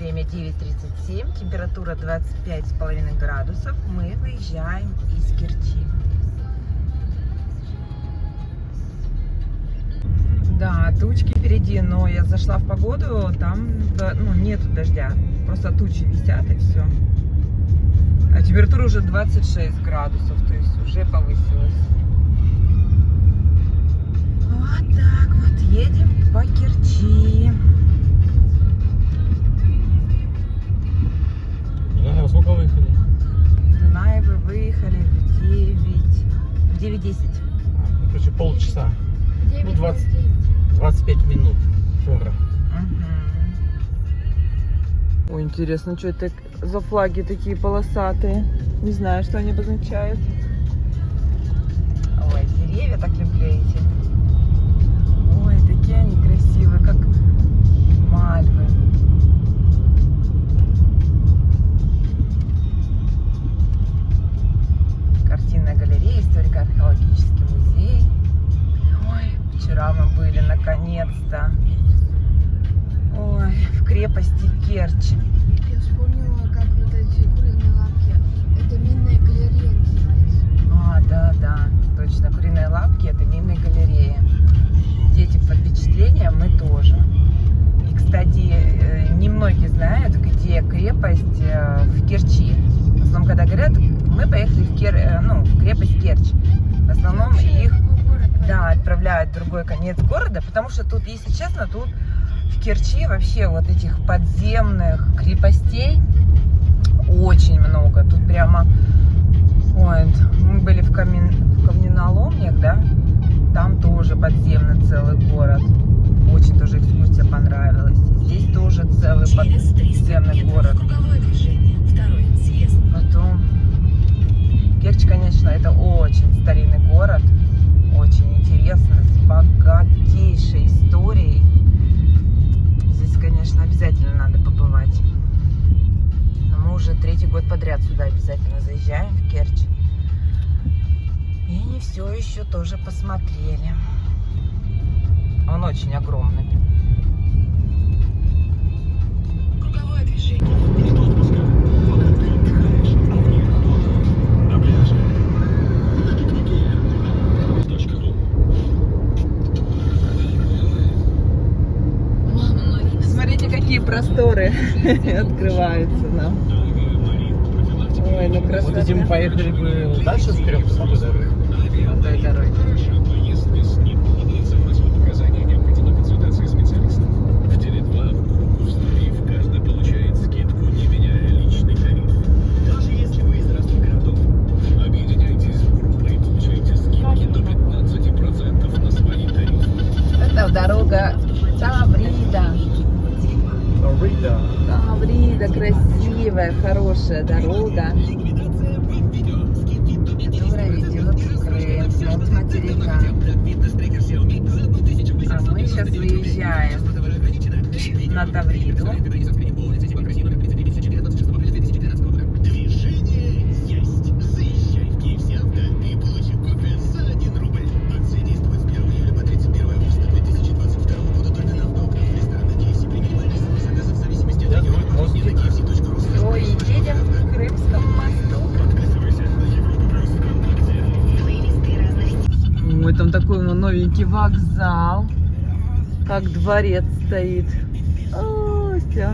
Время 9:37, температура 25,5 градусов. Мы выезжаем из Керчи. Да, тучки впереди, но я зашла в погоду, там нету дождя. Просто тучи висят и все. А температура уже 26 градусов, то есть уже повысилась. Вот так вот, едем по Керчи. Дунаево сколько выехали? Дунаевы выехали в 9:10. Короче, полчаса. 9, 25 минут. Фора. Ой, интересно, что это за флаги такие полосатые? Не знаю, что они обозначают. Ой, деревья так люблю эти. Ой, такие они красивые, как мальвы. Картинная галерея, историко-археологический музей. Ой, вчера мы были наконец-то. Ой, в крепости Керчь. Я вспомнила, как вот эти куриные лапки. Это минная галерея называется. Да, точно. Куриные лапки — это минные галереи. Дети под впечатлением, мы тоже. И, кстати, немногие знают, где крепость в Керчи. В основном, когда говорят, мы поехали в крепость Керчь. В основном их отправляют в другой конец города, потому что тут, если честно, тут в Керчи вообще вот этих подземных крепостей очень много. Тут прямо, ой, мы были в каменоломнях, да, там тоже подземный целый город. Очень тоже экскурсия понравилась. Здесь тоже целый подземный город. Потом Керчь, конечно, это очень старинный город, очень интересно, с богатейшей историей. Здесь, конечно, обязательно надо побывать. Но мы уже 3-й год подряд сюда обязательно заезжаем, в Керчь. И не все еще тоже посмотрели. Он очень огромный. Круговое движение. Нет отпуска. Пока ты отдыхаешь, а у них на пляже. Пикники.ру. Смотрите, какие просторы открываются нам. Ой, ну красота. Вот эти мы поехали бы дальше скорее по той дороге. По той дороге. Поездка с неполной информацией показания необходима консультация специалиста. В Теле2 установив, каждый получает скидку, не меняя личный тариф. Даже если вы из разных городов, объединяйтесь в группы и получаете скидки до 15% на свои тарифы. Это дорога Таврида. Рида. Таврида, красивая, хорошая дорога, которая ведет в Крым, от материка. А мы сейчас выезжаем на Тавриду. Движение есть. Заезжай в Киевсявка и получи кофе за 1 рубль. Акция действует с 1 июля по 31 августа 2022 года только на автоугров ресторана KFC при минимальной сумме заказа в зависимости от региона. И на kfc.ru. Все, и едем к Крымскому мосту. Подписывайся на Европу Плюс ВКонтакте. Ой, там такой новенький вокзал, как дворец стоит. О, все.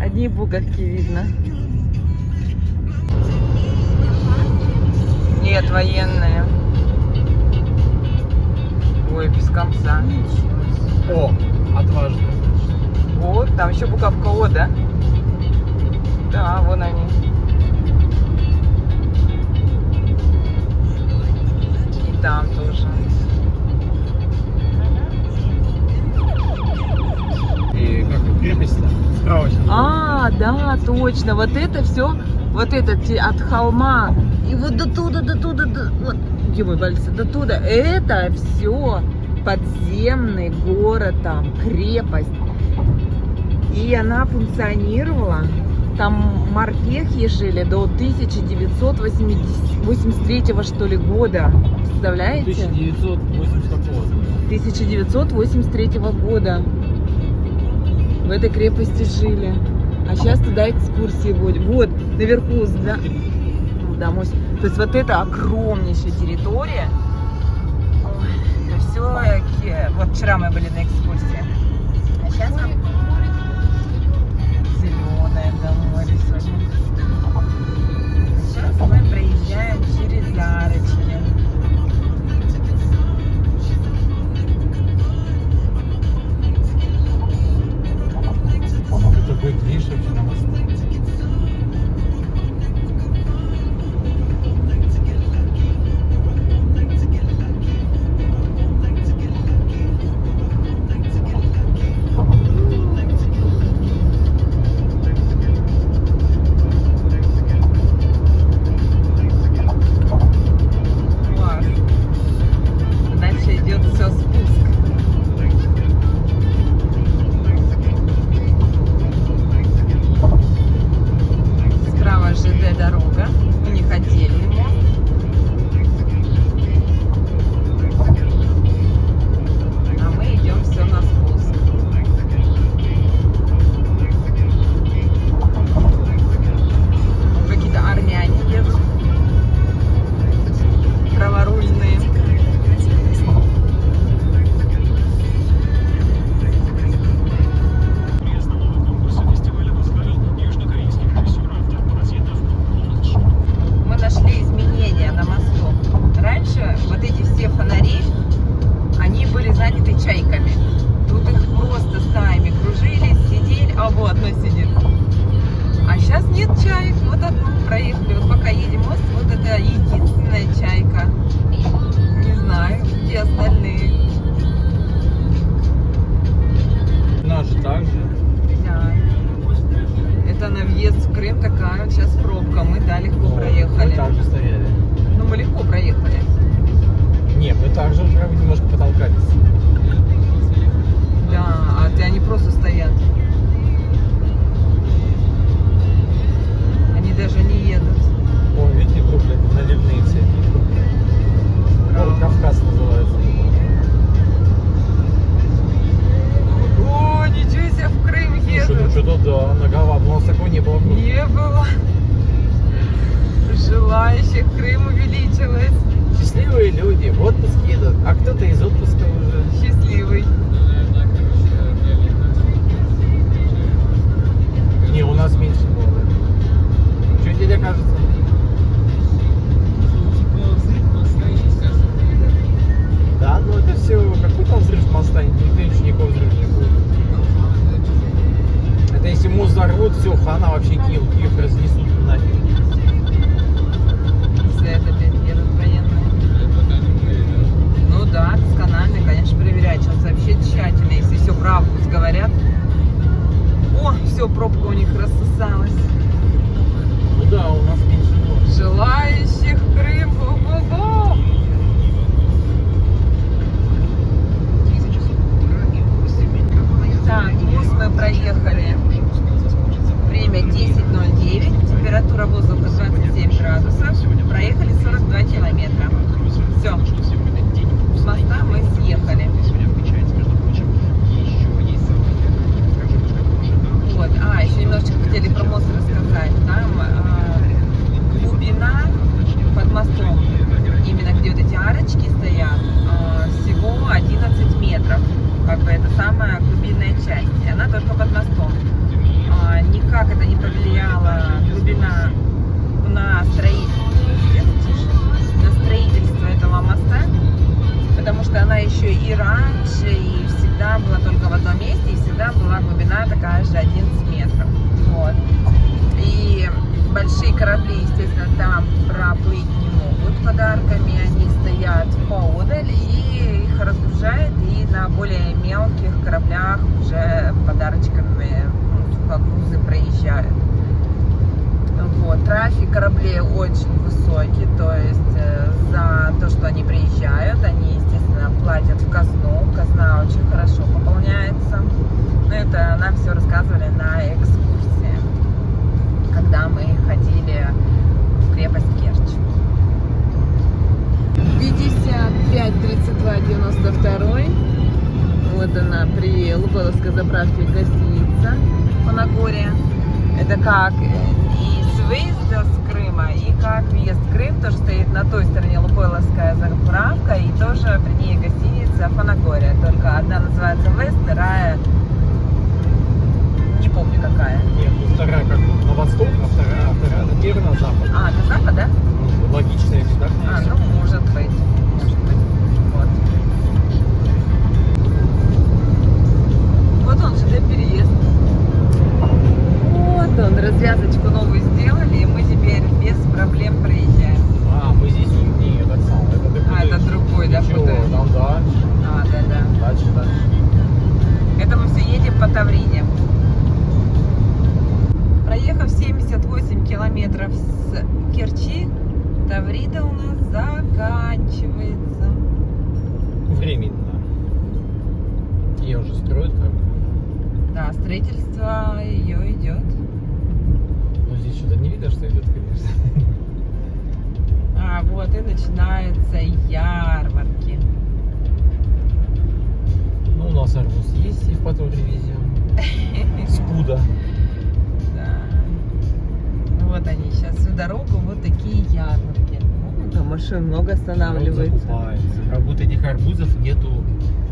Одни буковки видно. Нет, военные. Ой, без конца. О, отважно. Вот, там еще буковка О, да? Да, вон они. И там тоже. И как крепость справочная. А, да, точно. Вот это все, вот это от холма. И вот до туда, вот, где мой палец, до туда. Это все подземный город там, крепость. И она функционировала. Там морпехи жили до 1983 что ли года. Представляете? 1980 какого? 1983 года. в этой крепости жили. А сейчас туда экскурсии водят. Вот, наверху, да, мост. То есть вот это огромнейшая территория. Ой, это все, вот вчера мы были на экскурсии. А сейчас Море, зеленое, да, море сегодня. Сейчас мы проезжаем через арочки. Это будет видишь вообще на мосту. Класс. Дальше идет все спуск. Справа ЖД дорога. Мы не хотели ему. А мы идем все на спуск. Какие-то армяне едут. Праворульные. Местного конкурса фестиваля возглавил южнокорейский режиссер, автор «Паразитов» Лунч. Мы нашли изменения на мосту. Раньше вот эти все фонари, они были заняты чайками. Тут их просто стаями кружились, сидели, а вот одной сидит. А сейчас нет чаек. Вот одну проехали. Вот пока едем мост, вот это единственная чайка. Не знаю, где остальные. У нас же так же. Да. Это на въезд в Крым такая вот сейчас пробка. Мы, да, легко Мы проехали. так же стояли. Ну, мы легко проехали. Не, мы так же как бы немножко потолкались. Да, а они просто стоят. Они даже не едут. О, видите, крупные, наливные всякие крупные. Город Кавказ называется. О, ничего себе, в Крым едут. Что-то да, на голова. У нас такого не было. Не было. Желающих в Крым увеличилось. Счастливые люди в отпуск едут, а кто-то из отпуска уже. Счастливый. Не, у нас меньше было. Что тебе кажется? Да, ну это все, какой там взрыв моста, никто ничего, никакого взрыва не будет. Это если мост взорвут, все, хана вообще Киев разнесут нафиг. Если это опять едут военные. Ну да, досконально, конечно, проверяют. Сейчас вообще тщательно, если все правду говорят. О, все, пробка у них рассосалась. Ну да, у нас меньше было. Желающих в Крым. Го-го-го! Так, мост мы проехали. Время 10:09. Температура воздуха 27 градусов. Проехали 42 километра. Все. С моста мы съехали. Вот. А, еще немножечко хотели про мост рассказать. Там глубина под мостом, именно где вот эти арочки стоят, всего 11 метров. Как бы это самая глубинная часть. И она только под мостом. Никак это не повлияло, глубина, на строительство этого моста, потому что она еще и раньше, и всегда была только в одном месте, и всегда была глубина такая же 11 метров. Вот. И большие корабли, естественно, там проплыть не могут подарками, они стоят поодаль, и их разгружают, и на более мелких кораблях уже подарочками сухогрузы проезжают. Вот. Трафик кораблей очень высокий, то есть за то, что они приезжают, они, естественно, платят в казну. Казна очень хорошо пополняется. Но это нам все рассказывали на экскурсии, когда мы ходили в крепость Керчь. 55-32 собственно, при Лукойловской заправке гостиница Фанагория. Это как и с выезда с Крыма, и как въезд в Крым. Тоже стоит на той стороне Лукойловская заправка, и тоже при ней гостиница Фанагория. Только одна называется Вест, вторая не помню какая. Нет, ну вторая как бы на восток, а вторая на первый, на запад. А, это запад, да? Ну, логично, если так. А, ну может быть. Может быть. Вот. Вот он сюда переезд. Вот он, развязочку новую сделали, и мы теперь без проблем проезжаем. А, мы здесь не так само. Это ты А, это другой, да, Ничего, путаю? там дальше, А, да. дальше. Это мы все едем по Тавриде. Проехав 78 километров с Керчи, Таврида у нас заканчивается. Временно. Ее уже строят как бы. Да, строительство ее идет. Но здесь что-то не видно, что идет, конечно. А вот и начинаются ярмарки. Ну, у нас арбуз есть, и в Патруле везем. Скуда. Да. Вот они сейчас всю дорогу, вот такие ярмарки. Ну, там машин много Народ останавливается. закупается. Как будто этих арбузов нету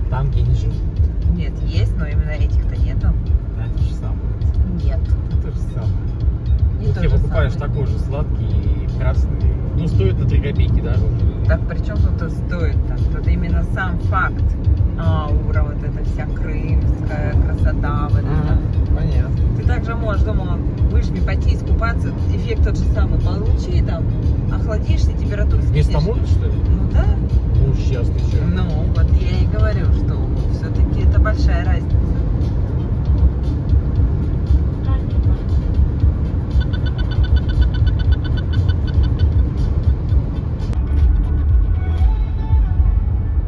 там, где они живут. Нет, есть, но именно этих-то нету. Да, это же самое. Нет. Это же самое. Не Вот то ты же покупаешь самое. такой же сладкий и красный. Ну, стоит на 3 копейки дороже. Так при чем тут стоит-то? Тут именно сам факт. Аура, вот эта вся крымская красота. Вот это. Понятно. Ты также можешь дома выжми, пойти искупаться, эффект тот же самый получи, там, охладишься, температуру Вместо скинешь. моря, что ли? Ну да. Ну, сейчас ты что? Ну, вот я и говорю, что все-таки это большая разница.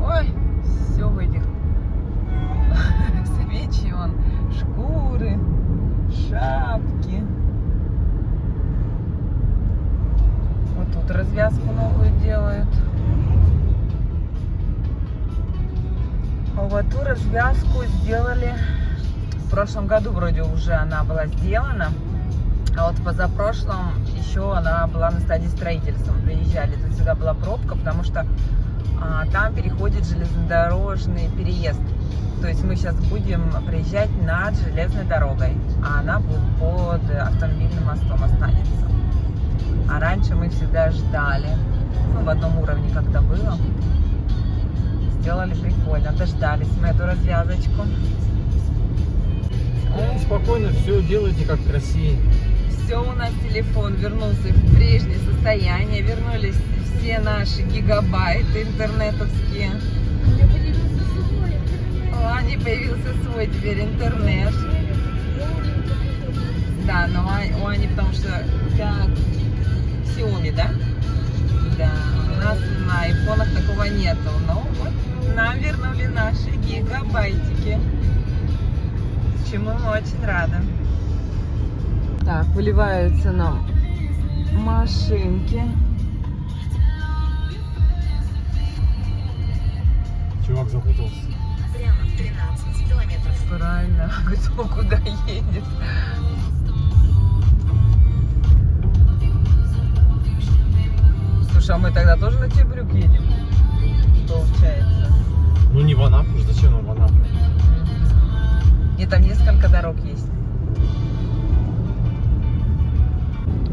Ой, все в этих свечи, вон, шкуры, шапки. Вот тут развязку новую делают. А вот ту развязку сделали в прошлом году, вроде уже она была сделана, а вот в позапрошлом еще она была на стадии строительства. Мы приезжали, тут всегда была пробка, потому что там переходит железнодорожный переезд. То есть мы сейчас будем приезжать над железной дорогой, а она будет под автомобильным мостом останется. А раньше мы всегда ждали, ну, в одном уровне как-то было. Сделали прикольно, дождались мы эту развязочку. Ну, спокойно все делайте как в России. Все, у нас телефон вернулся в прежнее состояние, вернулись все наши гигабайты интернетовские. У меня появился свой интернет. У Ани появился свой теперь интернет. Да, но у Ани потому что как Xiaomi, да? Да, у нас на айфонах такого нету. Но вот нам вернули наши гигабайтики. Чему мы очень рады. Так, выливаются нам машинки. Чувак запутался. Прямо 13 километров. Правильно, кто куда едет. Слушай, а мы тогда тоже на Чебрюк едем? Получается. Ну не в Анапу, зачем нам в Анапу? Нет, там несколько дорог есть.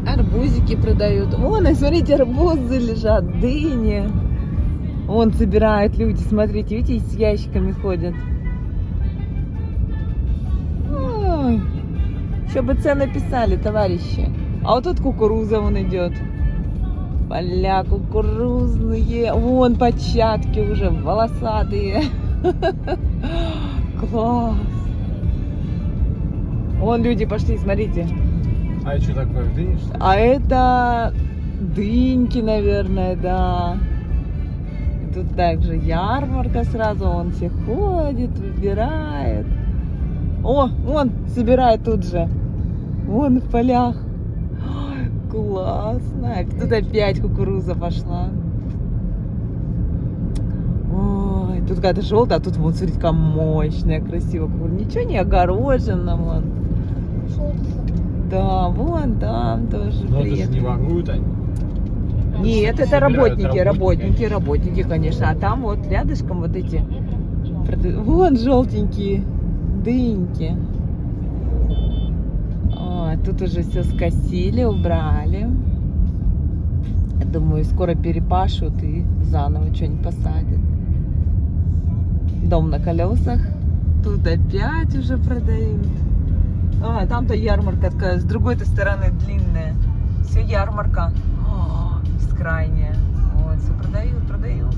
Арбузики продают. Вон, и смотрите, арбузы лежат, дыни. Вон собирают люди, смотрите, видите, с ящиками ходят. Ой, еще бы цены писали, товарищи. А вот тут кукуруза вон идет. Поля кукурузные. Вон початки уже волосатые. Класс. Вон люди пошли, смотрите. А это что такое, дынь, что ли? А это дыньки, наверное, да. И тут также ярмарка сразу. Он все ходит, выбирает. О, вон, собирает тут же. Вон в полях. Ой, классно. Тут опять кукуруза пошла. Ой, Тут какая-то желтая, а тут вот, смотрите, какая мощная, красивая. Ничего не огорожено, вон. Да, вон там тоже Но это же приехали. не воруют они. Нет, это Собирают работники, конечно. А там вот рядышком вот эти, вон желтенькие дыньки. Тут уже все скосили, убрали. Я думаю, скоро перепашут и заново что-нибудь посадят. Дом на колесах. Тут опять уже продают. Там-то ярмарка такая, с другой-то стороны длинная. Все ярмарка. Бескрайняя. Вот, все продают.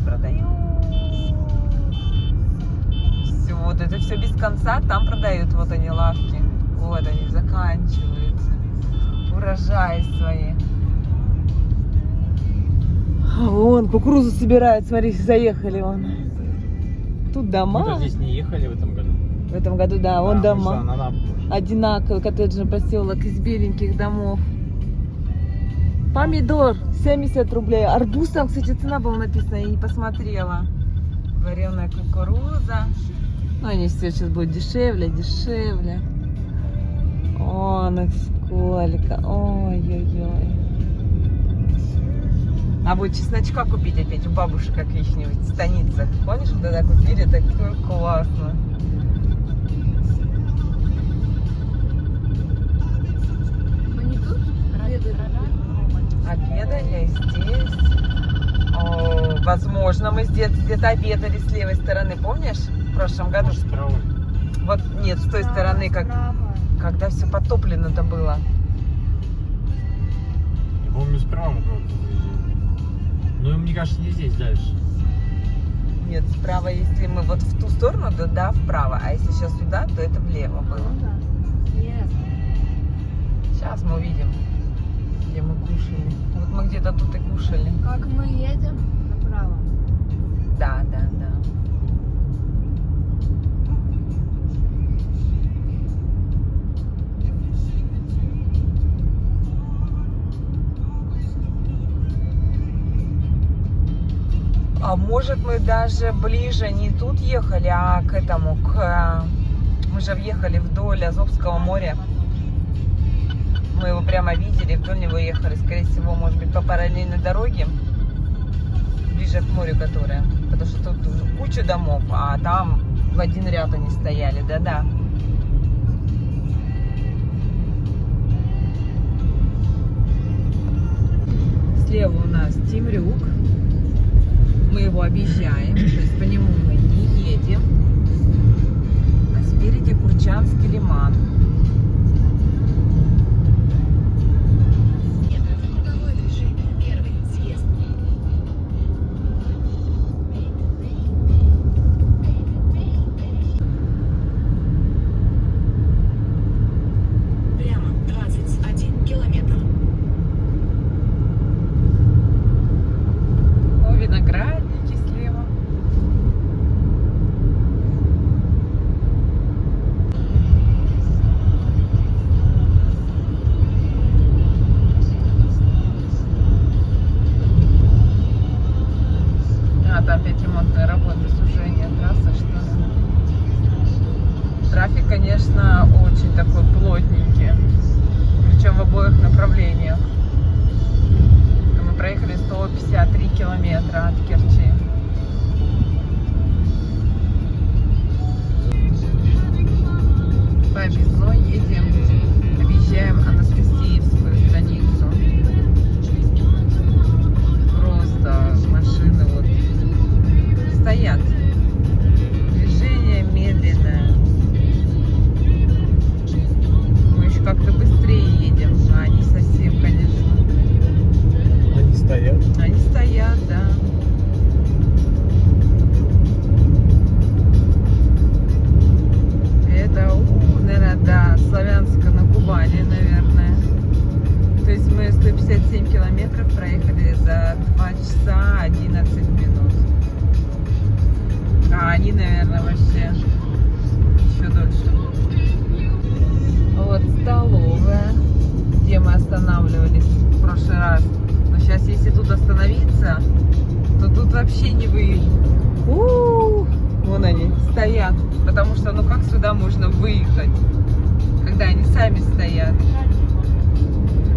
Все, вот это все без конца, там продают, вот они лавки. Вот они заканчиваются. Урожаи свои. Вон, кукурузу собирают, смотри, заехали вон. Тут дома. Мы здесь не ехали в этом году. В этом году, да, вон дома. Она Одинаковый коттеджный поселок из беленьких домов. Помидор 70 рублей. Арбуз там, кстати, цена была написана, я не посмотрела. Вареная кукуруза. Ну, они все сейчас будут дешевле. О, ну сколько. Ой-ой-ой. А вот чесночка купить опять у бабушек каких-нибудь в станицах. Помнишь, мы тогда купили? Такое классно. Они тут обедают? Обедали здесь. Возможно, мы где-то обедали с левой стороны, помнишь? В прошлом году. справа. Вот нет, с той стороны, когда все потоплено-то было. Я помню, справа мы как-то заезжали. Ну, мне кажется, не здесь, дальше. Нет, справа, если мы вот в ту сторону, то да, вправо. А если сейчас сюда, то это влево было. Нет. Сейчас мы увидим, где мы кушали. Вот мы где-то тут и кушали. Как мы едем направо. Да. А может, мы даже ближе не тут ехали, а к этому, мы же въехали вдоль Азовского моря. Мы его прямо видели, вдоль него ехали. Скорее всего, может быть, по параллельной дороге, ближе к морю которая. Потому что тут куча домов, а там в один ряд они стояли, да-да. Слева у нас Темрюк. Мы его объезжаем, то есть по нему мы не едем. А спереди Курчанский лиман. Круговое движение. Первый съезд. Прямо 21 километр. Виноградники слева. Там опять ремонтные работы, сужение трассы, что ли. Трафик, конечно, очень такой плотненький. Причем в обоих направлениях. Мы проехали 153 километра от Керчи. Повезло, едем, объезжаем Анастасиевскую станицу. Просто машины вот стоят. Движение медленное. Мы еще как-то быстрее едем, а не совсем, конечно. Они стоят. Они стоят, да. Это, наверное, да, Славянска на Кубани, наверное. То есть мы 157 километров проехали за 2 часа 11 минут. А они, наверное, вообще еще дольше. Вот столовая, где мы останавливались в прошлый раз. Но сейчас, если тут остановиться, то тут вообще не выйдет. сюда можно выехать, когда они сами стоят.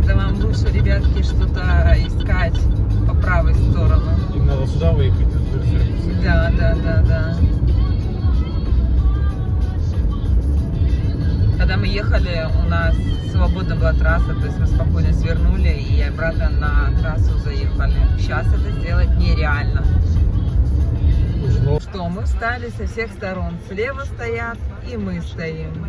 Да вам лучше, ребятки, что-то искать по правой сторону. Им надо сюда выехать. Да. Когда мы ехали, у нас свободна была трасса, то есть мы спокойно свернули и обратно на трассу заехали. Сейчас это сделать нереально. Что, мы встали со всех сторон. Слева стоят и мы стоим.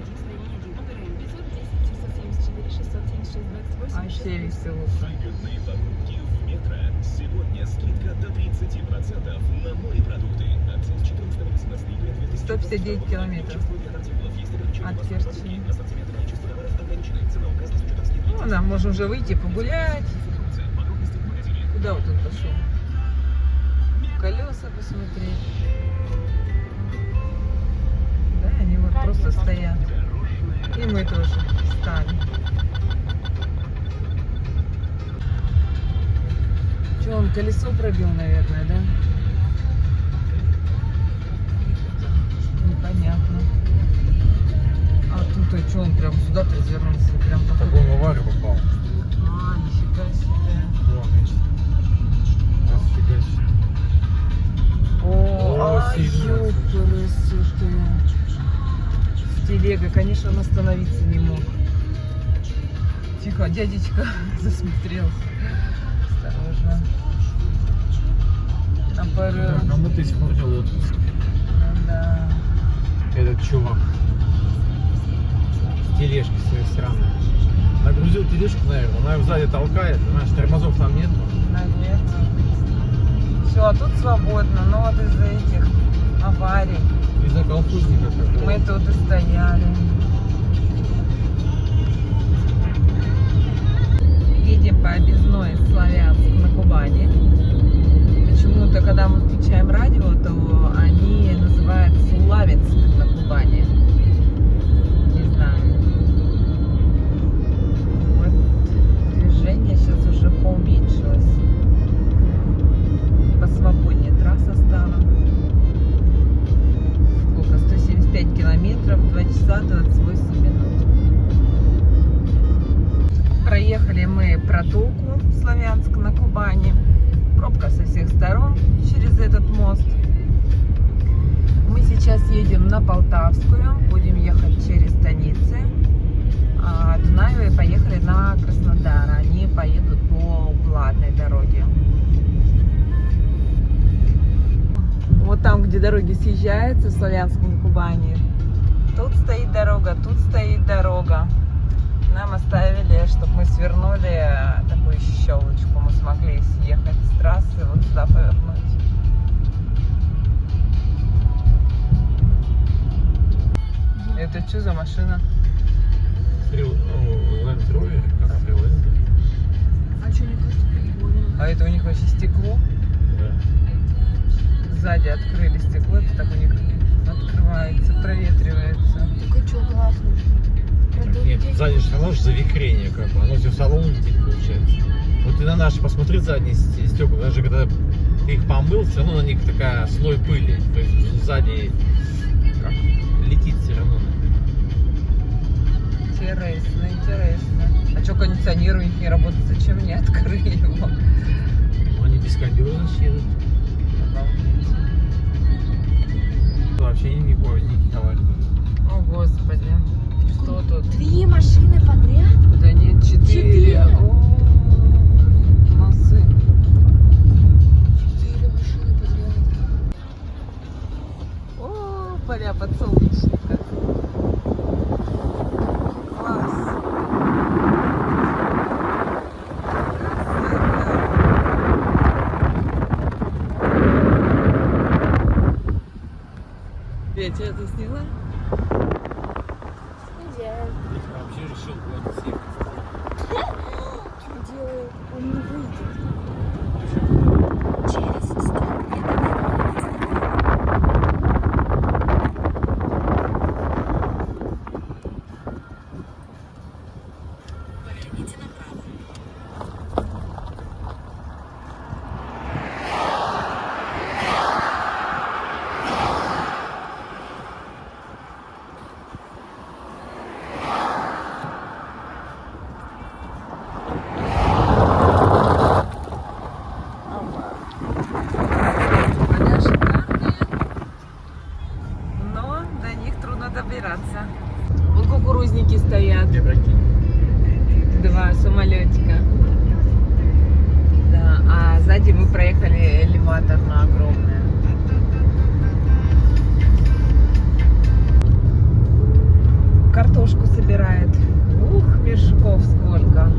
Вообще веселуха. Выгодные покупки в метро. Сегодня скидка до 30% на морепродукты. Акция с 14 по 18 июля 2020 159 километров от Керчи. Ну, нам можем уже выйти погулять. Куда вот он пошел? Колеса посмотреть. Да, они вот просто стоят. И мы тоже встали. Че, он колесо пробил, наверное, да? Непонятно. А тут, а что, он прям сюда-то развернулся? Прям по Так он в аварию попал. А, нифига себе. Офига себе. О, сильно. ёпрст. Телега, конечно, он остановиться не мог. Тихо, дядечка засмотрелся. Осторожно. А мы до сих пор делали отпуск. Ну да. Этот чувак с тележки своей странной. Нагрузил тележку, наверное, она его сзади толкает, понимаешь, тормозов там нет. Наверное. Все, а тут свободно, но вот из-за этих аварий Из-за колхозника какого. мы тут и стояли. Едем по объездной Славянск на Кубани. Почему-то, когда мы включаем радио, то они называют Славянск на Кубани. Не знаю. Вот движение сейчас уже поуменьшилось. Посвободнее трасса стала. Сколько? 175 километров, 2 часа 28 минут. Проехали мы протоку Славянск на Кубани. Пробка со всех сторон через этот мост. Мы сейчас едем на Полтавскую. Будем ехать через станицы. А Дунаевые поехали на Краснодар. Они поедут по платной дороге. Вот там, где дороги съезжаются, Славянск на Кубани. Тут стоит дорога, тут стоит дорога. Нам оставили, чтобы мы свернули такую щелочку. Мы смогли съехать с трассы, вот сюда повернуть. Это что за машина? Land Rover, как Freelander. А что, не кажется, прикольно? А это у них вообще стекло. Да. Сзади открыли стекло, это так у них открывается, проветривается. Так а что, классно. Нет, сзади же оно же завихрение как бы, оно все в салон летит получается. Вот ты на наши посмотри задние стекла, даже когда ты их помыл, все равно на них такая слой пыли. То есть сзади как летит все равно. Интересно, интересно. А что кондиционер у них не работает? Зачем не открыли его? Ну, они без кондера едут. Вообще никаких аварий. О, Господи. Что тут? 2 машины подряд? Да нет, 4. 4. О, носы. 4 машины подряд. О, поля подсолнечника. Класс. Петя, это сняла? Где? Я вообще решил куда-то съехать. Что делает? Он не выйдет. Через 100 метров. Поверните направо. добираться. Вон кукурузники стоят. Я прикинь. Два самолетика. Да, а сзади мы проехали элеватор на огромное. Картошку собирает. Ух, мешков сколько.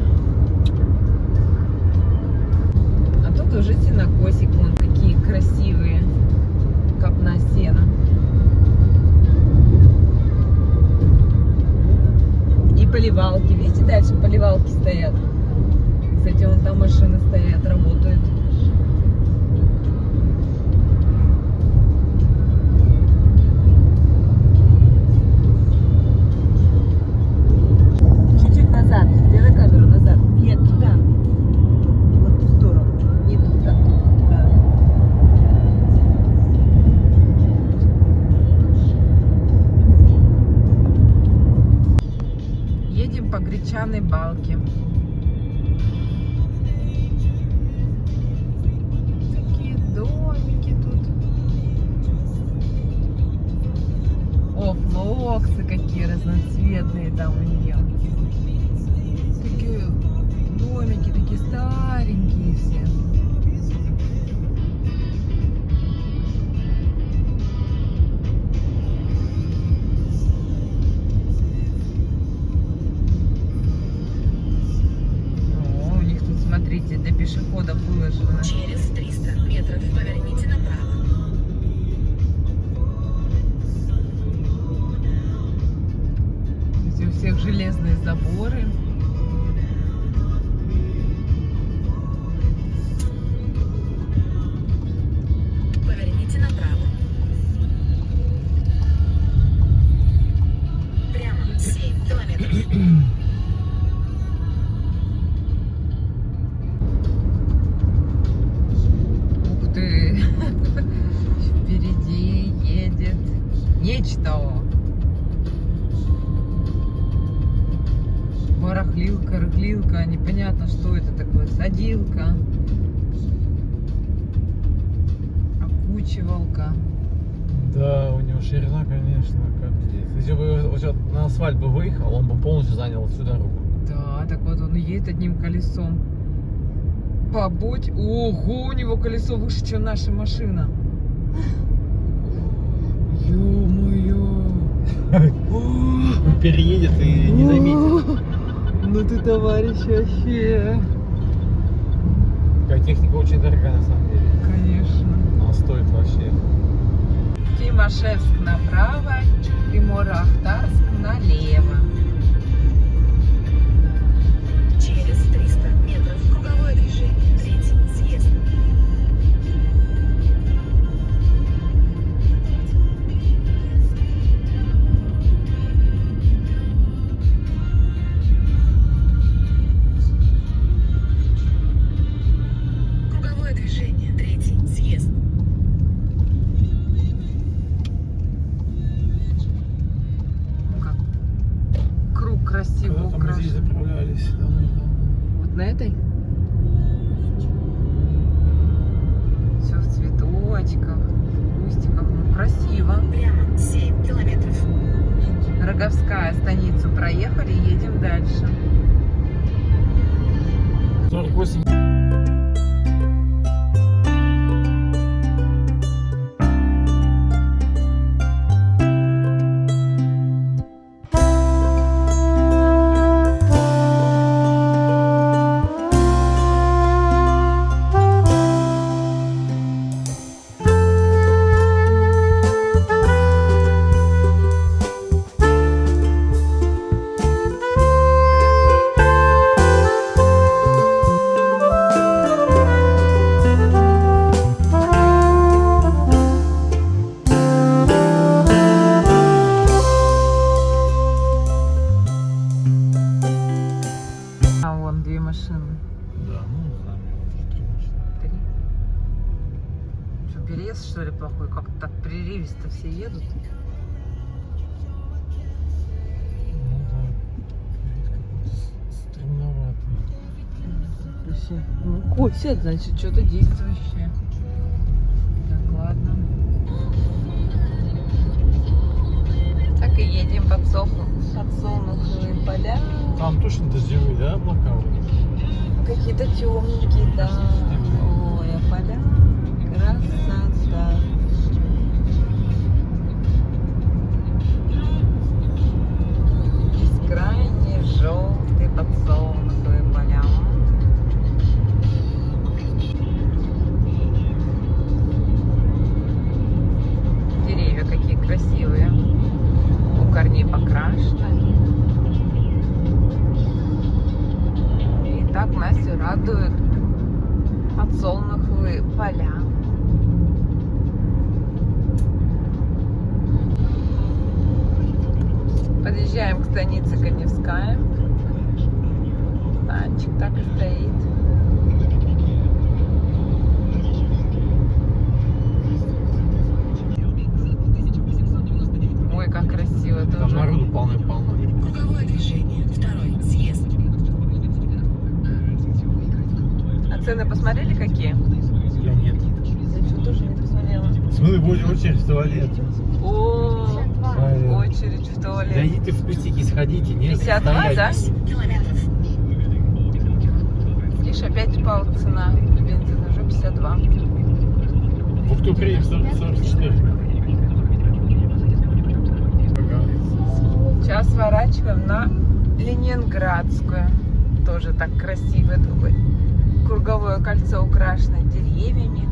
А тут уже сенокосик, вон какие красивые. Копна сена. И поливалки. Видите, дальше поливалки стоят. Кстати, вон там машины стоят, работают. Чуть-чуть назад. Сделай камеру назад. Нет, туда. Вот в ту сторону. Не туда. Да. Едем по Гречаной Балке. Такие домики тут. О, флоксы какие разноцветные там у нее. Такие домики, такие старенькие все. О, у них тут, смотрите, для пешеходов выложено. Через 300 метров поверните направо. Здесь у всех железные заборы. Поверните направо. Прямо 7 километров. Ух ты! Впереди едет нечто. Барахлилка, рыхлилка, непонятно, что это такое. Садилка. Окучивалка. Да, у него ширина, конечно, как здесь. Если бы вот на асфальт бы выехал, он бы полностью занял всю дорогу. Да, так вот он едет одним колесом. Побудь. Ого, у него колесо выше, чем наша машина. Ё-моё. Он переедет и не заметит. Ну ты, товарищ, вообще. Такая техника очень дорогая на самом деле. Конечно. Она стоит вообще. Тимошевск направо, Тимур-Ахтарск налево. Через 300 метров круговое движение. Третий съезд. Круговое движение. Третий съезд. Ну как? Круг красиво Когда-то мы здесь украшен. заправлялись давно-давно. Вот на этой? Все в цветочках, в кустиках. Ну, красиво. Прямо 7 километров. Роговская станицу проехали, едем дальше. 48. А вон две машины. Да, ну, знаю, уже 3 машины. 3. Что, переезд, что ли, плохой? Как-то так прерывисто все едут. Ну да. Здесь какой-то странноватый. Вообще, ну, косят, значит, что-то действующее. Так, ладно. Так и видим подсолнуховые поля. Там точно дождевые, да, облака? Какие-то темненькие, да. Ой, а поля. Красота. Бескрайние желтые подсолнуховые поля. Деревья какие красивые. У корней покрашены. И так Настю радуют подсолнуховые поля. Подъезжаем к станице Каневская. Танчик так и стоит. Ой, как красиво Там тоже. народу полно-полно. Круговое движение. Второй съезд. А цены посмотрели какие? Я нет. Я что, тоже не посмотрела. Смылы будем очередь в туалет. О, 52. очередь в Да туалет. идите в путики, сходите, не 52, да? стоять. Километров. Видишь, опять упала цена бензина, уже 52. В Уктукре 44. Сейчас сворачиваем на Ленинградскую. Тоже так красиво такое. Круговое кольцо украшено деревьями.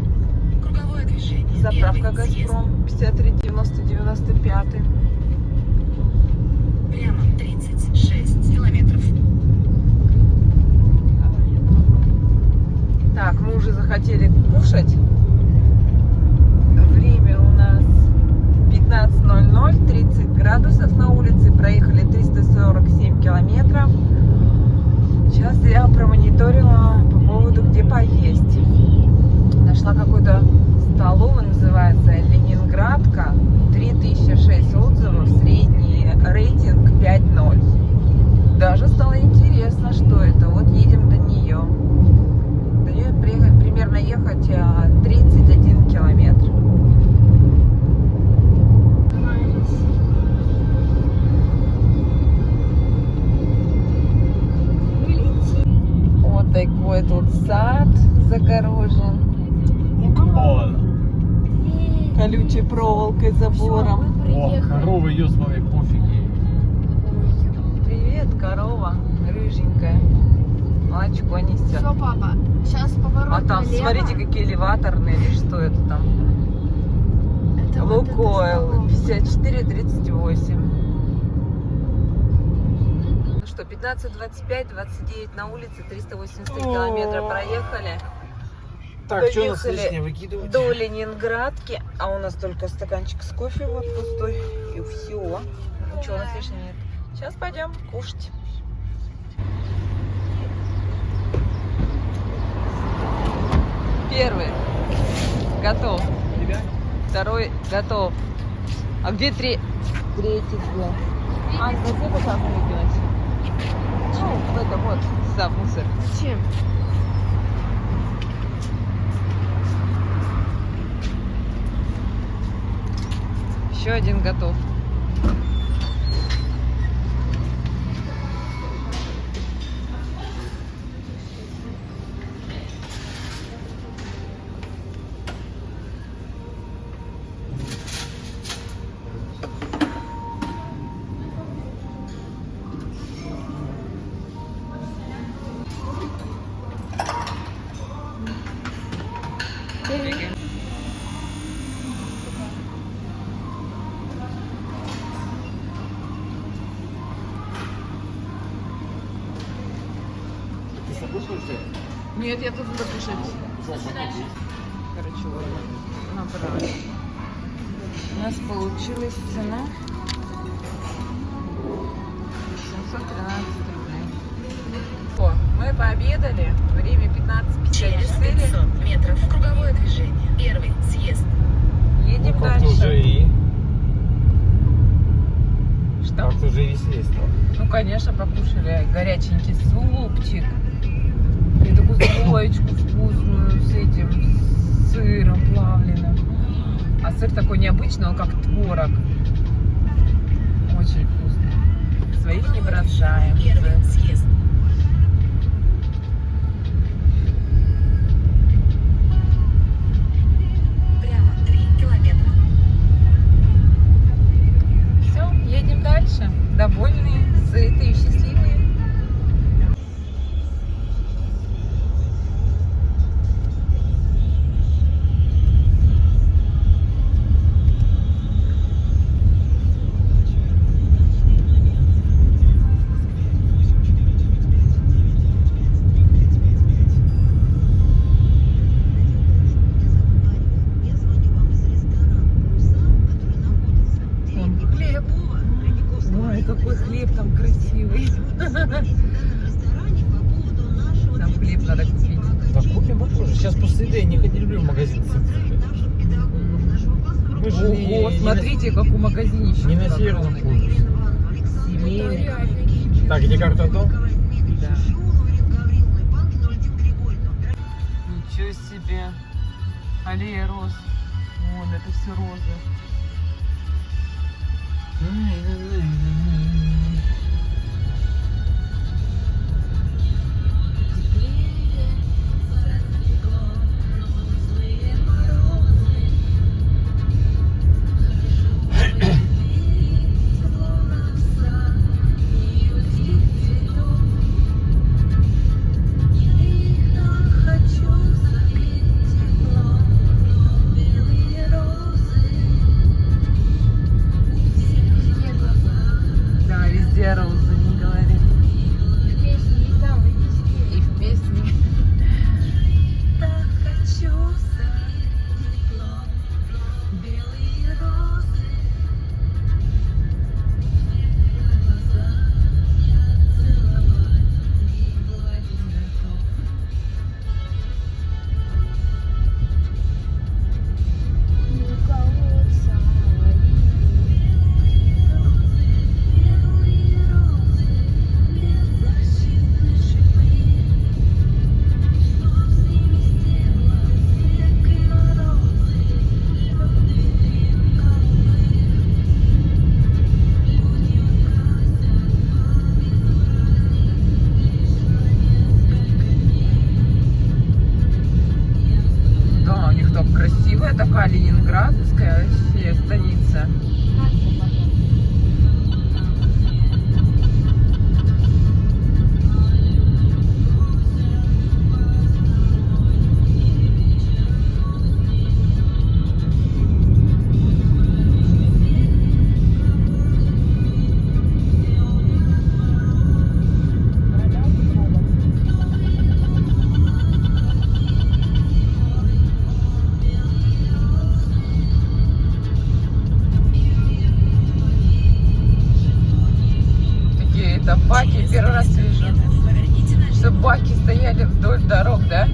Круговое движение. Заправка Первый съезд. Газпром 53-90-95. Прямо 36 километров. Так, мы уже захотели кушать. Время у нас 15:00, 30 градусов на улице. Проехали 347 километров. Сейчас я промониторила по поводу, где поесть. Нашла какую-то столовую, называется Ленинградка. 3006 отзывов, средний рейтинг 5.0. Даже стало интересно, что это. Вот едем до нее. До нее примерно ехать 31 километр. Вот такой тут сад загорожен. Колючей проволокой, забором. О, корова идет, смотри, пофиги. Привет, корова, рыженькая. Молочко несет. Все, папа, сейчас поворот А там, налево. смотрите, какие элеваторные, или что это там? Это вот эта Лукойл, столовая. 54-38. Ну что, 15:25, 29 на улице, 383 километра проехали. Так, что у нас Доехали лишнее выкидывать? До Ленинградки, а у нас только стаканчик с кофе вот пустой, и все. Ничего у нас лишнего нет. Сейчас пойдем кушать. Первый готов. Второй готов. А где третий? Где? А, здесь это как выкинуть? Ну, в это вот, за мусор. Зачем? Еще один готов. Ты с собой хочешь взять? Нет, я тут буду кушать. Короче, вот набрали. У нас получилась цена 713 рублей. О, мы пообедали. Время 15:54. Через 500 метров. Круговое движение. Первый съезд. Едем Ну, как-то уже дальше. и... Что? Как-то уже и веселее стало. Ну, конечно, покушали горяченький супчик. И такую слоечку вкусную с этим с сыром плавленым. А сыр такой необычный, он как творог. Очень заезжаем. Первый съезд. Прямо 3 километра. Все, едем дальше. Довольные, сытые и счастливые. Вон хлеб. Ой, какой хлеб там красивый. Там хлеб надо купить. Да купим попозже. Сейчас после еды я не люблю в магазин. Мы же Ого, смотрите, как у магазине еще. не на Северном полюсе. Семейный. Так, где карту отдал? Да. Ничего себе. Аллея роз. Вон, это все розы. Да, везде розы, не говори. Песни и там, и везде. И в песне. Так хочу белые розы. У колодца Да, у них так красивая такая ленинградская вообще станица. Такие это баки, первый раз вижу. Поверните налево. Что баки стояли вдоль дорог, да?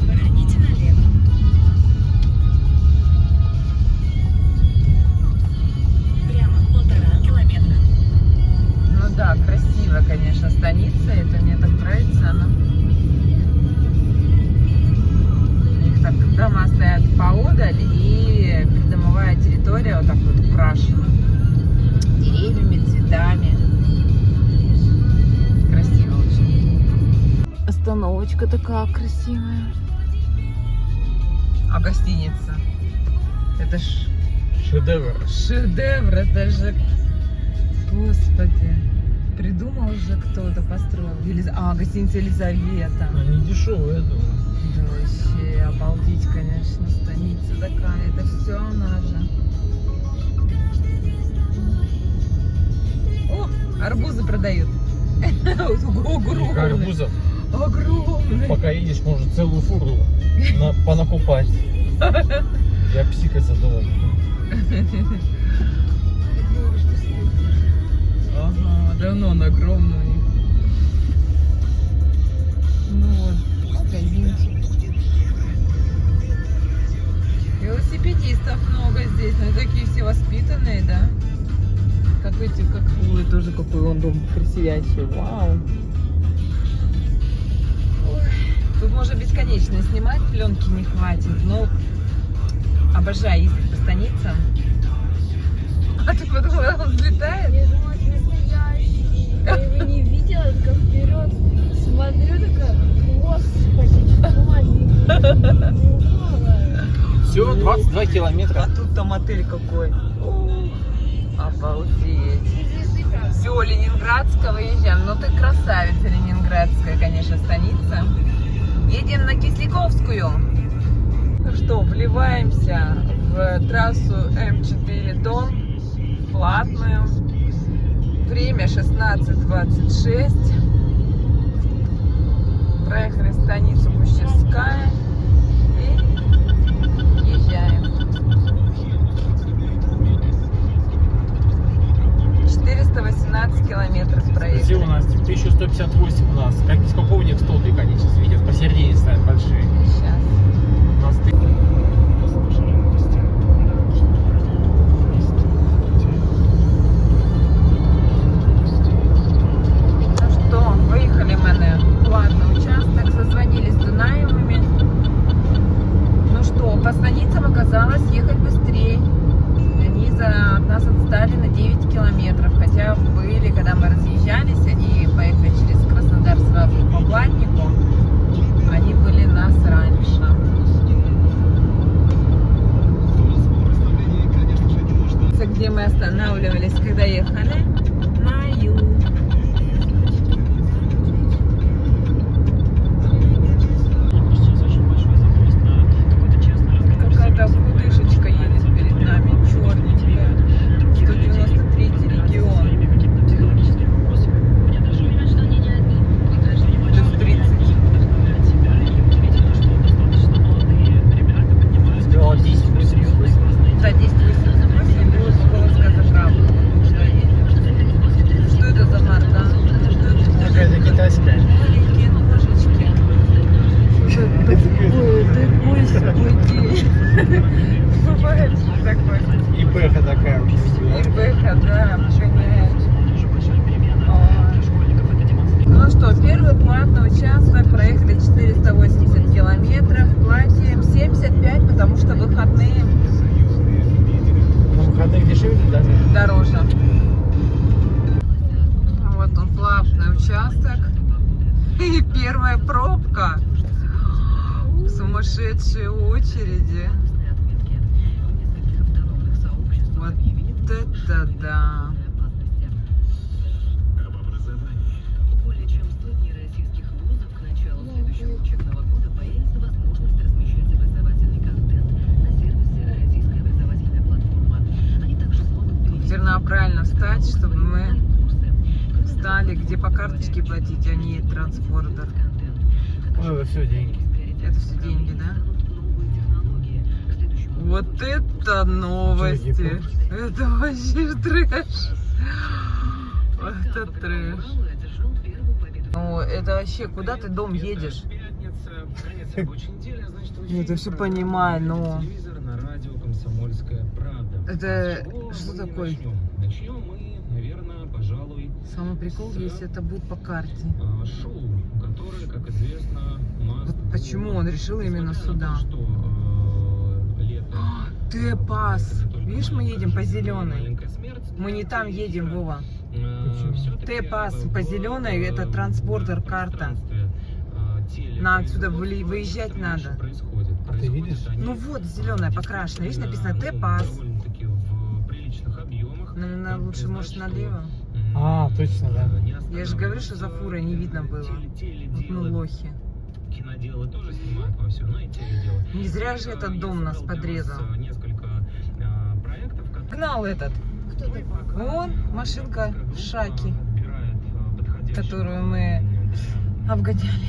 Поверните налево. Прямо 1,5 километра. Ну да, красивая, конечно, станица. Это мне так нравится она. У них так дома стоят поодаль, и придомовая территория вот так вот украшена деревьями, цветами. Красиво очень. Остановочка такая красивая. А гостиница? Это ж Шедевр. шедевр, это же, господи, придумал же кто-то, построил. Гостиница Елизавета. Они дешевые, я думаю. Да вообще, обалдеть, конечно, станица такая, это все она же. О, арбузы продают. Огромные. Арбузов. Огромные. Пока едешь, можно целую фуру понакупать. Я психать задумал. Ага, давно он огромный у них. Ну вот, магазинчик. Велосипедистов много здесь, но такие все воспитанные, да? Как эти, ой, тоже какой он дом красивящий, вау. Тут можно бесконечно снимать, пленки не хватит, но обожаю ездить по станицам. А ты подумала, он взлетает? Я думала, это настоящий. Я его не видела, только вперед смотрю, такая, господи, что маленький. Все, 22 километра. А тут-то мотель какой. Обалдеть. Все, Ленинградская выезжаем. Ну ты красавица, Ленинградская, конечно, станица. Едем на Кисляковскую. Ну что, вливаемся в трассу М4 Дон, платную. Время 16:26. Проехали станицу Пущевская и езжаем. 418 километров Где проехали. у нас? 1158 у нас. Как из какого у них столбика они сейчас видят? Посередине стоят большие. Сейчас. У нас Ну что, выехали мы на платный участок, созвонились с Дунаевыми. Ну что, по станицам оказалось ехать быстрее. Они от нас отстали на 9 километров, хотя были, когда мы разъезжались, они поехали через Краснодар сразу по Платнику, они были нас раньше. Где мы останавливались, когда ехали? На юг. Какая-то худышечка едет перед нами, черненькая. 193-й регион. Плюс 30. сделала 10,88. Да, 10,88 будет Полоцкая заправка. Туда едем. Что это за марка? Что это за Какая-то китайская. маленькие ножички? Такой спокойный. Бывает такой. И Бэха такая. И Бэха, да, погоняет. Ну что, первый платный участок, проехали 480 километров, платим 75, потому что выходные На выходных дешевле даже. дороже. Вот он, платный участок. И первая пробка. Сумасшедшие очереди. Вот это да. Об образовании. Более чем в сотне российских вузов к началу следующего учебного года появится возможность размещать образовательный контент на сервисе «Российская образовательная платформа». Они также смогут перейти Теперь надо правильно встать, чтобы мы курсы. встали, где по карточке платить, а не транспортер. Ну, это все деньги. Это все деньги, да? Вот это новости! Это вообще трэш! Это трэш! Ну, это вообще, куда ты дом едешь? Я это все понимаю, но... Телевизор, на радио «Комсомольская правда». Это С чего что мы такое? начнем? Начнем мы, наверное, пожалуй, Самый прикол, если это будет по карте. шоу, которое, как известно, у нас... Вот почему он решил именно Несмотря на сюда? то, что лето... Т-пас! Видишь, мы едем по зеленой. «Маленькая смерть», Мы не там едем, Вова. всё-таки Т-пас в- по зеленой, это в транспортер, карта. пространстве, Нам отсюда выезжать что-то надо. меньше происходит. А ты видишь? Они, Ну вот, зеленая покрашена. Видишь, написано ну, Т-пас. довольно-таки в приличных объемах. Наверное, Надо лучше, признать, может, что, налево. А, точно, да. не Я же говорю, что за фурой не видно было. Ну, лохи. Киноделы тоже снимают во все, но и теледелы. Не зря же этот дом нас Я создал для подрезал. вас, несколько проектов, которые Гнал этот. Кто такой? Вон машинка Шаки, отбирает подходящего которую мы обгоняли.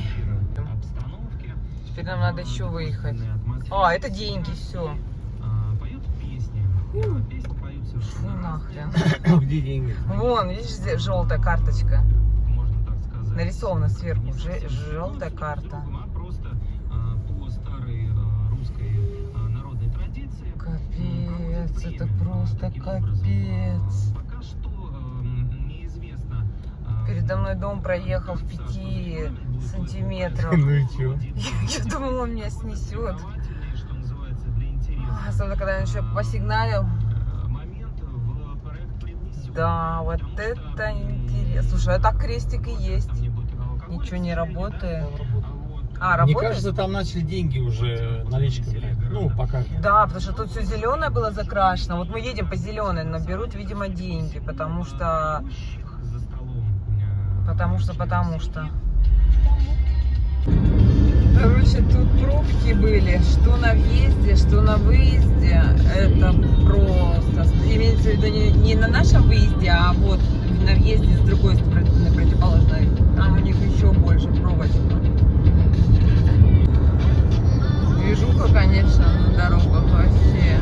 обстановки. Теперь нам надо еще выехать. Атмосферы. А, это деньги, все. Поют песни. Песни поют Фу, совершенно нахрен. Где деньги? Вон, видишь, здесь желтая карточка. можно так сказать. Нарисована сверху. Не совсем Желтая друг с карта. другом, а просто по старой русской народной традиции. Капец, это время. просто Таким образом, капец. пока что неизвестно, Передо мной дом проехал в 5 сантиметров. Ну и чё? Я думала, он меня снесет. Что называется, для интереса. Особенно, когда он еще посигналил. Момент в проект привнесен. Да, вот это интересно. Слушай, а так крестик и есть. Там не будет алкоголя, Ничего не работает. А вот А, Мне работает? кажется, там начали деньги уже наличкой брать. Ну, пока. Да, потому что тут все зеленое было закрашено. Вот мы едем по зеленой, но берут, видимо, деньги, потому что. за столом. Потому что. Короче, тут пробки были, что на въезде, что на выезде. Это просто. Имеется в виду не на нашем выезде, а вот на въезде с другой стороны, на противоположной. Там у них еще больше пробочка. Движуха, конечно, на дорогах вообще.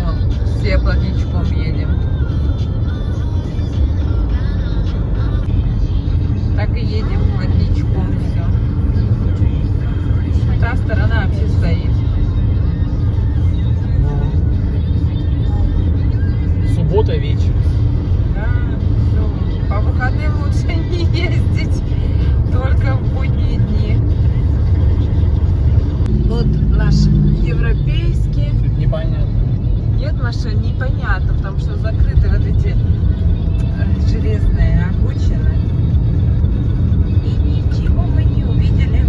Вон, все плотничком едем. Так и едем плотничком все. Та сторона вообще стоит. Суббота вечер. Да, все. По выходным лучше не ездить, только в будние дни. Вот наш европейский. Тут непонятно. Нет машин, непонятно, потому что закрыты вот эти железные обочины. И ничего мы не увидели.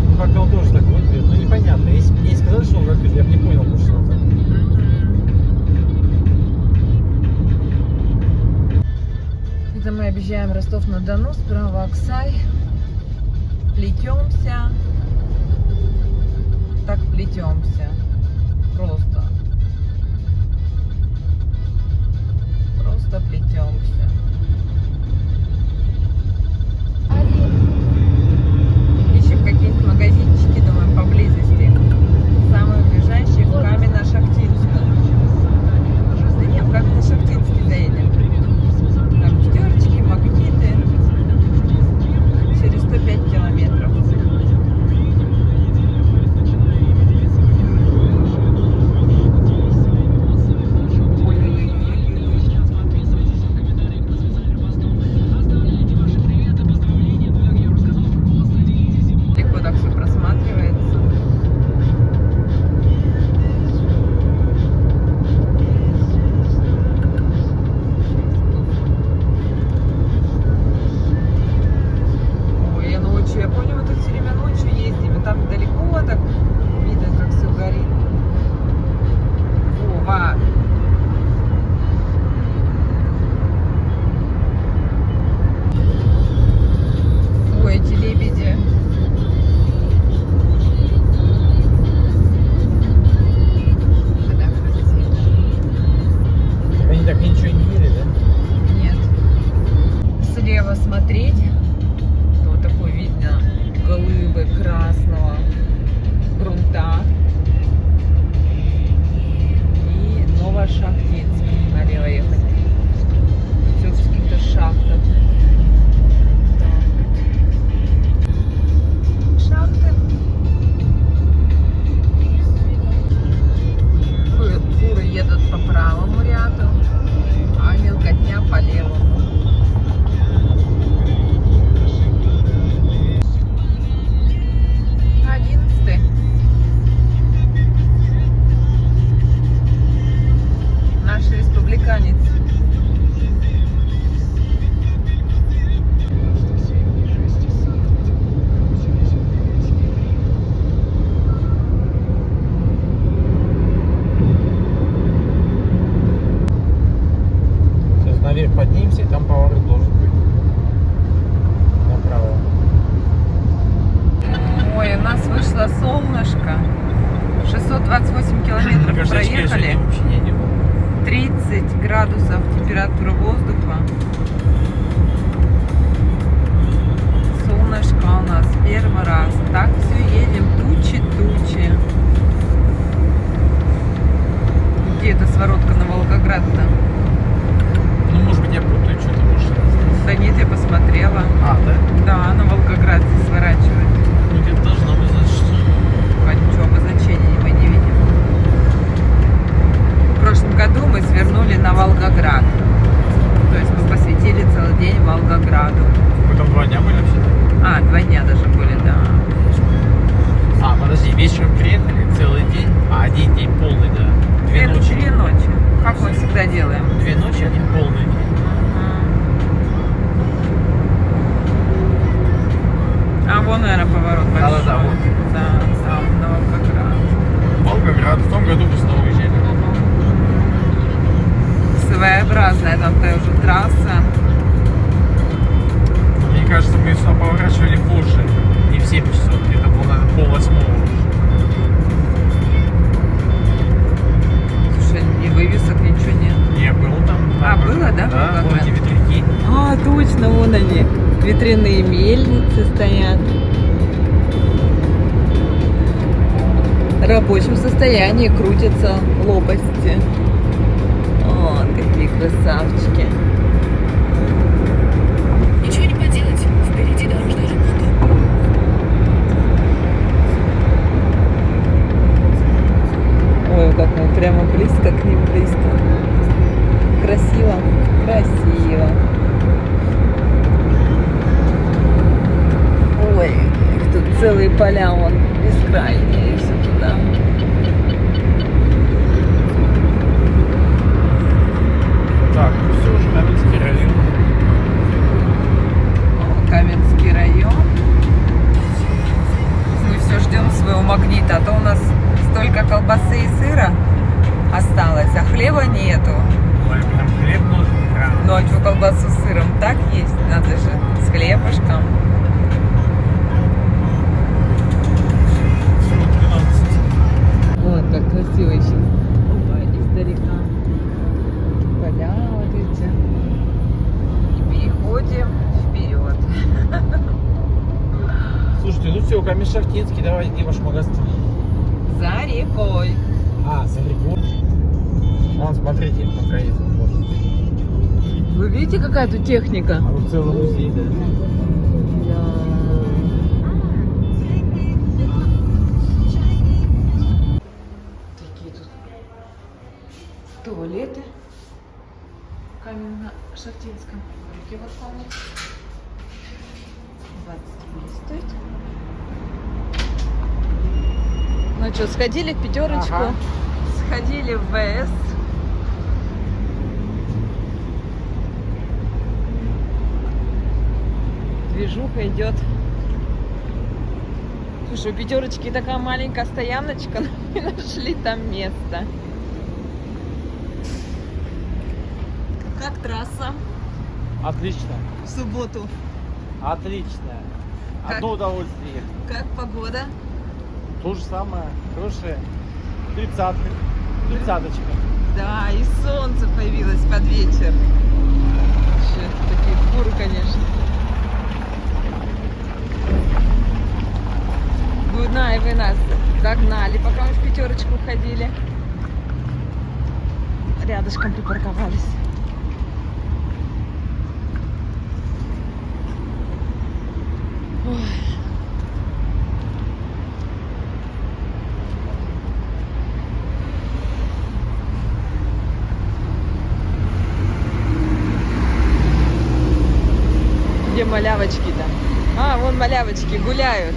Ну, как-то он тоже так выглядит. Ну, непонятно. Если бы мне сказали, что он закрыт, я бы не понял, потому что он там. Это мы объезжаем Ростов-на-Дону, справа Аксай. Плетемся. Так плетемся. Просто. Просто плетемся. Ищем какие-нибудь магазинчики, думаю, поблизости. Самый ближайший в Каменно-Шахтинском. Да нет, в Каменно-Шахтинский заедем. Там пятерочки, магниты. Через 105 километров. Легко так все просматривается. Ой, я ночью, я помню, мы тут все время ночью ездим, и там далеко так видно, как все горит. Вова. Ой, эти лебеди. Да, красиво. Они так ничего не ели, да? Нет. Слева смотреть, то вот такой видно глыбы красного грунта. И Новошахтинск. Налево ехать. Все в каких-то шахтах. Так. Шахты. Фуры едут по правому ряду, а мелкотня по левому. Наш республиканец. Сейчас наверх поднимемся, и там поворот должен быть. Направо. Ой, у нас вышло солнышко. 628 километров проехали. Вообще не было. 30 градусов температура воздуха. Солнышко у нас первый раз. Так все едем, тучи. Где эта своротка на Волгоград-то? Ну, может быть, я путаю, что-то машина здесь. Да нет, я посмотрела. А, да? Да, на Волгоград здесь сворачивает. Ну, где-то должно быть, значит, что. А ничего, обозначений мы не видим. В прошлом году мы свернули на Волгоград. Волгограду. Мы там 2 дня были вообще. А, 2 дня даже были, да. А, подожди, вечером приехали, целый день, а 1 день полный, да. 2 ночи. 2 ночи. Как мы всегда делаем. 2 ночи, 1 полный день. А вон, наверное, поворот большой. Да-да-да, вот. Да, там Волгоград. Волгоград, в том году мы снова уезжали. Своеобразная там тоже трасса. Мне кажется, мы сюда поворачивали позже. Не в 7 часов, где-то было, наверное, 7:30. Слушай, ни вывесок, ничего нет. Не, было там. А, было, да, Да, Волгоград? вон эти ветряки. А, точно, вон они. Ветряные мельницы стоят. В рабочем состоянии крутятся лопасти. Вот, какие красавчики. Ничего не поделать, впереди дорожный ремонт. Ой, как мы прямо близко к ним, близко. Красиво, красиво. Ой, их тут целые поля, вон, бескрайние, и все туда. Так, ну все, уже Каменский район. О, Каменский район. Мы все ждем своего магнита, а то у нас столько колбасы и сыра осталось, а хлеба нету. Ой, прям хлеб нужен, прям. Ну а что, колбасу с сыром так есть? Надо же с хлебушком. Всего 13. Вот как красиво еще. Опа, издалека. Поля вот эти. И переходим вперед. Слушайте, ну все, Камень-Шахтинский, давай, где ваш магазин? За рекой. А, за рекой. Вон, смотрите, пока есть. Вот. Вы видите, какая тут техника? А вот целый музей, да. Такие тут туалеты в Каменно-Шахтинском. Руки вот помыть. 20 рублей стоит. Ну что, сходили в пятерочку, Ага. сходили в ВС. Движуха идет. Слушай, у пятерочки такая маленькая стояночка, но мы нашли там место. Как трасса Отлично, в субботу? отлично. Как? Одно удовольствие. Как погода? То же самое, хорошее. 30-очка. Да, и солнце появилось под вечер. Вообще, такие фуры, конечно. Гудна, и вы нас догнали, пока мы в пятерочку ходили. Рядышком припарковались. Ой. Где малявочки-то? А, вон малявочки гуляют,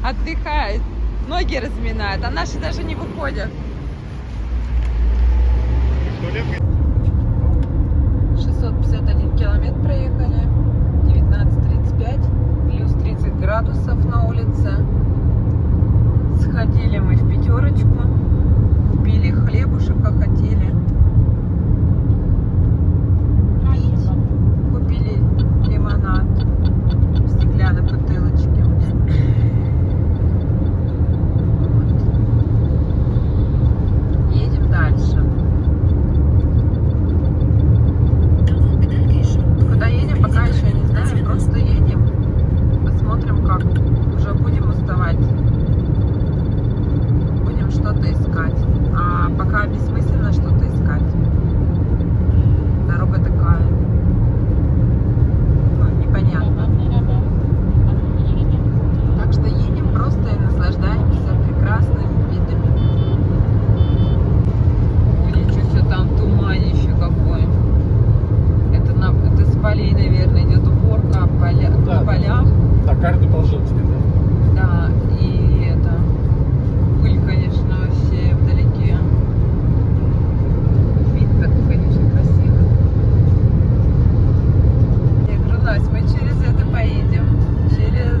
отдыхают, ноги разминают, а наши даже не выходят. 651 километр проехали, 19:35, плюс 30 градусов на улице. Сходили мы в пятерочку, купили хлебушек, как хотели. Пить. Купили лимонад в стеклянной бутылочке. Вот. Едем дальше. Куда едем, пока еще не знаем. Просто едем. Посмотрим, как. Уже будем уставать. Будем что-то искать. А пока бессмысленно что-то искать. Дорога такая. Непонятно. Так что едем просто и наслаждаемся прекрасными видами. Ой, ничего себе, там туманище какой. Это исполин, наверное. полях. Так, карту положил тебе, да? Да, и это пыль, конечно, вообще вдалеке. Вид такой, конечно, красивый. Я говорю, Настя, мы через это поедем, через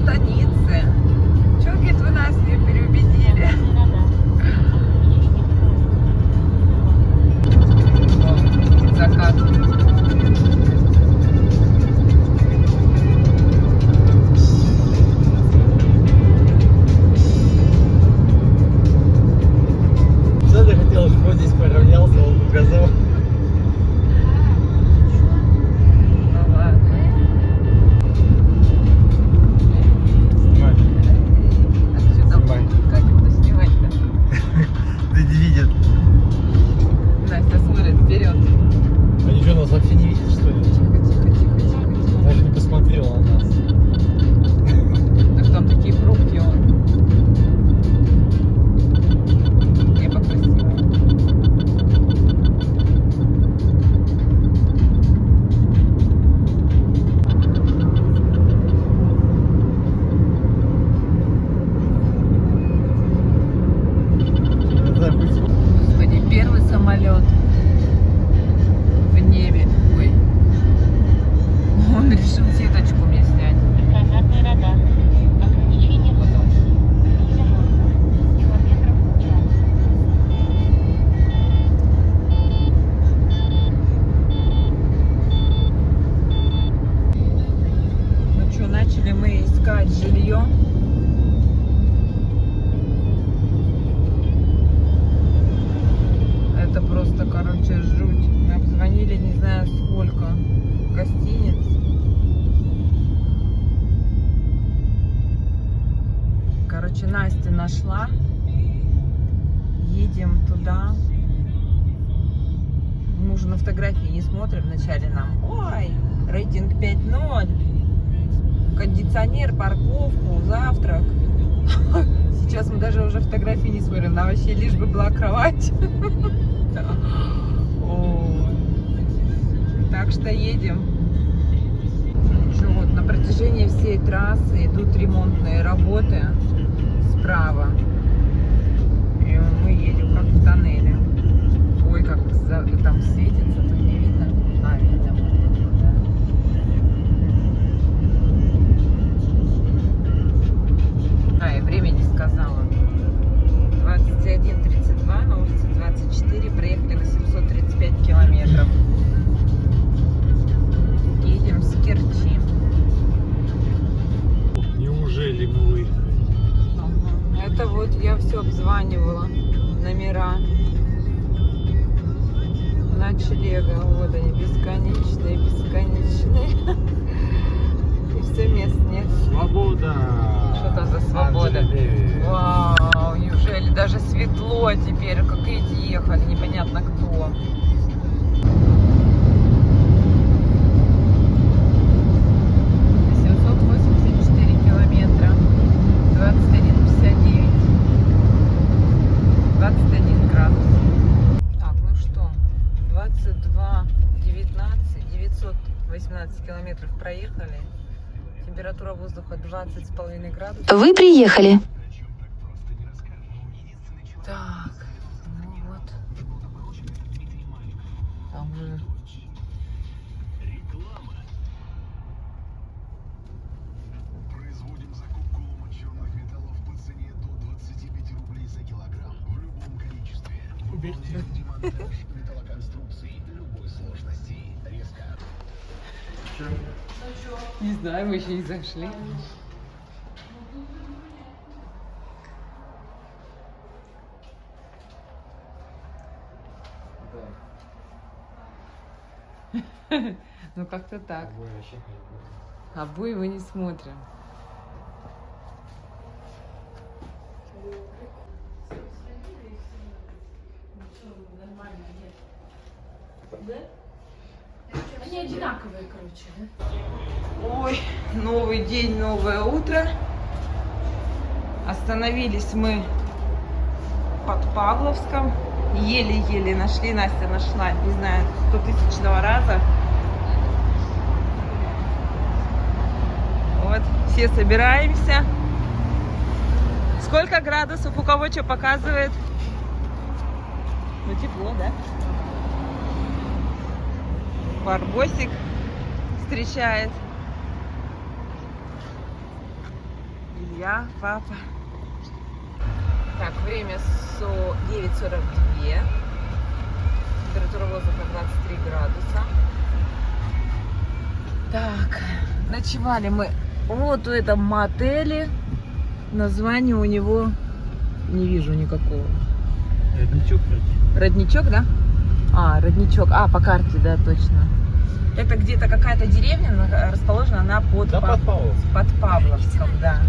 станицы. Чего, говорит, вы нас не переубедили? О, закат. Что ты хотел, чтобы он здесь поравнялся, он показал. Ну ладно. Снимай. А что там? Снимай. Как это снимать-то? Ты не видит. Настя смотрит вперед. Они что, нас вообще не видят, что ли? Тихо. Даже не посмотрела на нас. Так там такие пробки он. Небо красивое. Господи, первый самолет в небе. Ой. Он решил сеточку мне снять. Стандартный радар. Ограничение скорости 90 километров в час. Ну что, начали мы искать жилье. Это просто, короче, жуть. Мы обзвонили не знаю сколько гостиниц. Короче, Настя нашла. Едем туда. Мы уже на фотографии не смотрим вначале нам. Ой, рейтинг 5.0. Кондиционер, парковку, завтрак. Сейчас мы даже уже фотографии не смотрим. Нам вообще лишь бы была кровать. Ой. Так что едем. Что, вот на протяжении всей трассы идут ремонтные работы справа. И мы едем как в тоннеле. Ой, как там светится, тут не видно. А, видно. Да. И время не сказала. 21:32, на улице 24, проехали 835 километров. Едем с Керчи. Неужели мы выехали? Ага. Это вот я все обзванивала. Номера ночлега. Вот они, бесконечные. И все мест нет. Свобода! Что там за свобода? Вау, неужели даже светло теперь, как эти ехали, непонятно кто. Километра, 21:59, 21 градус. Так, ну что, 22:19, 918 километров проехали. Температура воздуха 20,5 градусов. Вы приехали. Так, ну вот. Там же. Производим закупку ломочерных металлов по цене до 25 рублей за килограмм. В любом количестве. Выполняем демонтаж металлоконструкций любой сложности. Резко. Не знаю, мы еще не зашли. Ну как-то так. Обои мы не смотрим. Они одинаковые, короче, да? Ой, новый день, новое утро. Остановились мы под Павловском. Еле-еле нашли, Настя нашла, не знаю, 100-тысячного раза. все собираемся. Сколько градусов? У кого что показывает? Ну, тепло, да? Барбосик встречает. Илья, папа. Так, время 9:42. Температура воздуха 23 градуса. Так, ночевали мы вот в этом мотеле. Название у него не вижу никакого. Родничок, Родничок, да? А, родничок. А, по карте, да, точно. Это где-то какая-то деревня, расположена она под, Да, под Павловском. под Павловском, да.